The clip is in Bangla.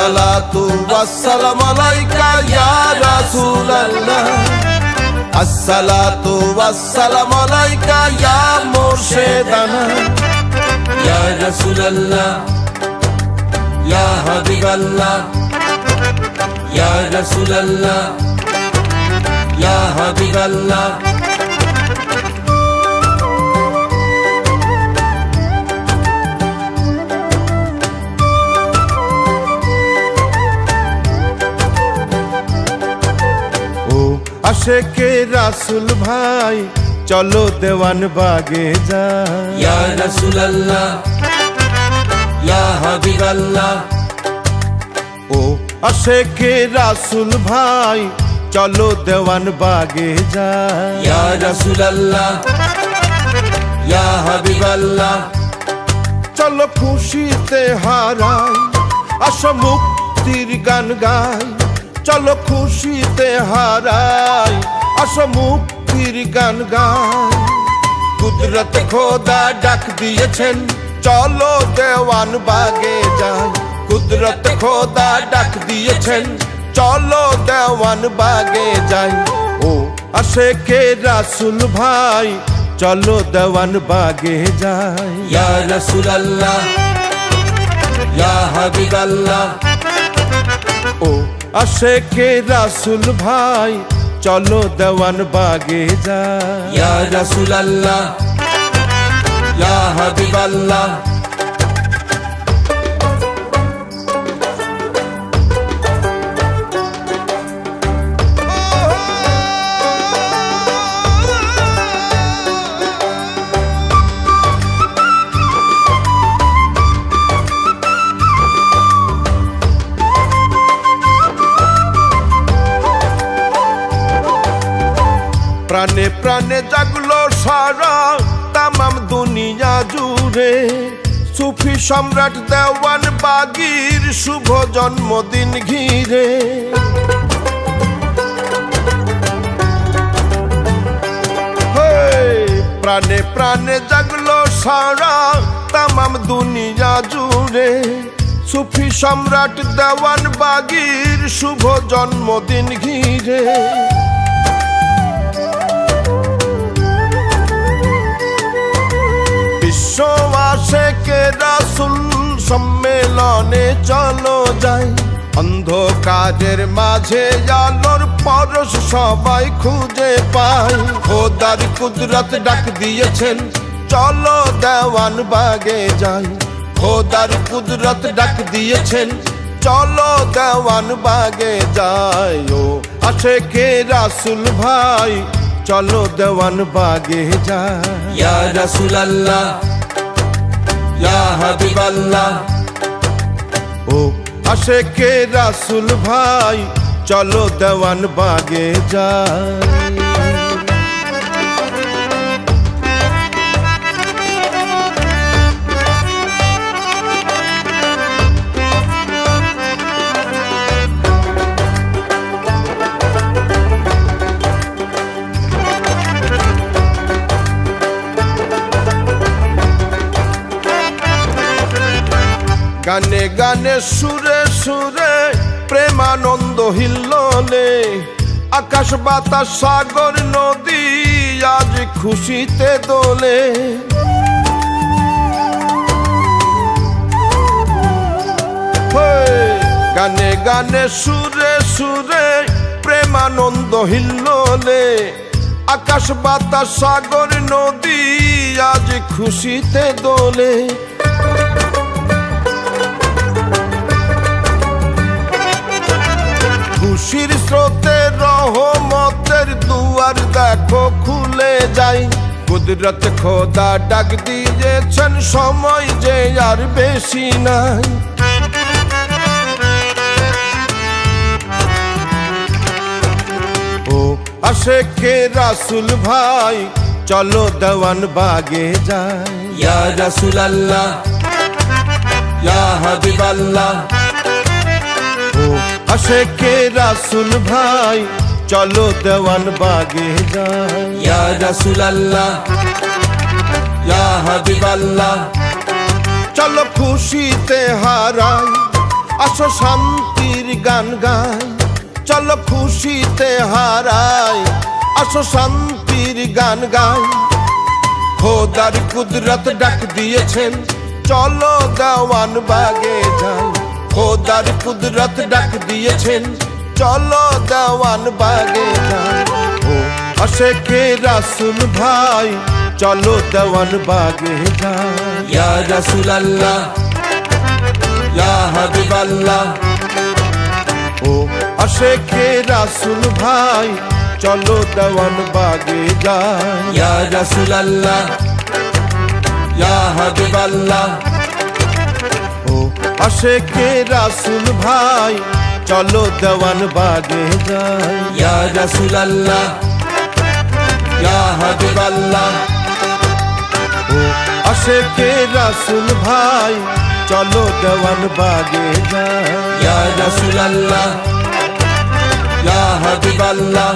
আসসালাতু ওয়াসসালামু আলাইকা ইয়া রাসূলুল্লাহ আসসালাতু ওয়াসসালামু আলাইকা ইয়া মুর্শিদানা ইয়া রাসূলুল্লাহ ইয়া হাবিবাল্লাহ ইয়া রাসূলুল্লাহ ইয়া হাবিবাল্লাহ আশেকে রাসূল ভাই চলো দেওয়ান বাগে যাই ইয়া রাসূলুল্লাহ ইয়া হাবিবাল্লাহ ও আশেকে রাসূল ভাই চলো দেওয়ান বাগে যাই ইয়া রাসূলুল্লাহ ইয়া হাবিবাল্লাহ চলো খুশিতে হারাই আসো মুক্তির গান গাই চলো খুশিতে হারাই আসো মুক্তির গান গাই কুদরত খোদা ডাক দিয়েছেন চলো দেওয়ান বাগে যাই কুদরত খোদা ডাক দিয়েছেন চলো দেওয়ান বাগে যাই ও আশেকে রাসূল ভাই চলো দেওয়ান বাগে যাই ইয়া রাসূলুল্লাহ ইয়া হাবিবাল্লাহ ও আশেকে রাসূল ভাই চলো দেওয়ান বাগে যাই ইয়া রাসূলুল্লাহ ইয়া হাবিবাল্লাহ প্রাণে প্রাণে জাগলো সারা তামাম দুনিয়া জুড়ে সুফি সম্রাট দেওয়ান বাগীর শুভ জন্মদিন ঘিরে প্রাণে প্রাণে জাগলো সারা তামাম দুনিয়া জুড়ে সুফি সম্রাট দেওয়ান বাগীর শুভ জন্মদিন ঘিরে আশেকে রাসূল সম্মেলনে চলো যাই অন্ধকারের মাঝে আলোর পরশ সবাই খুঁজে পাই খোদার কুদরত ডাক দিয়েছেন চলো দেওয়ান বাগে যাই খোদার কুদরত ডাক দিয়েছেন চলো দেওয়ান বাগে যাই ও আশেকে রাসূল ভাই চলো দেওয়ান বাগে যাই ইয়া রাসূলুল্লাহ ইয়া হাবিবাল্লাহ ও আশেকে রাসূল ভাই চলো দেওয়ান বাগে যাই গানে গানে সুরে সুরে প্রেমানন্দ হিল্লোলে আকাশ বাতাস সাগর নদী আজ খুশিতে দোলে গানে গানে সুরে সুরে প্রেমানন্দ হিল্লোলে আকাশ বাতাস সাগর নদী আজ খুশিতে দোলে খুশির স্রোতে রহমতের দুয়ার দেখো খুলে যাই কুদরত খোদা ডাক দিয়েছেন সময় যে আর বেশি নাই ও আশেকে রাসূল ভাই চলো দেওয়ান বাগে যাই ইয়া রাসূলুল্লাহ ইয়া হাবিবাল্লাহ ও আশেকে রাসূল ভাই চলো দেওয়ান বাগে যাই ইয়া রাসূলুল্লাহ ইয়া হাবিবাল্লাহ চলো খুশিতে হারাই আসো শান্তির গান গাই, চলো খুশিতে হারাই। আসো শান্তির গান গাই, খোদার কুদরত ডাক দিয়েছেন, চলো দেওয়ান বাগে যাই। খোদার কুদরত ডাক দিয়েছেন, চলো দেওয়ান বাগে যাই। ও আশেকে রাসূল ভাই, চলো দেওয়ান বাগে যাই। ইয়া রাসূলুল্লাহ, ইয়া হাবিবাল্লাহ, ও আশেকে রাসূল ভাই, চলো দেওয়ান বাগে যাই। ইয়া রাসূলুল্লাহ, ইয়া হাবিবাল্লাহ, ও আশেকে রাসূল ভাই, চলো দেওয়ান বাগে যাই। ইয়া রাসূলুল্লাহ, ইয়া হাবিবাল্লাহ, ও আশেকে রাসূল ভাই, চলো দেওয়ান বাগে যাই। ইয়া রাসূলুল্লাহ, ইয়া হাবিবাল্লাহ,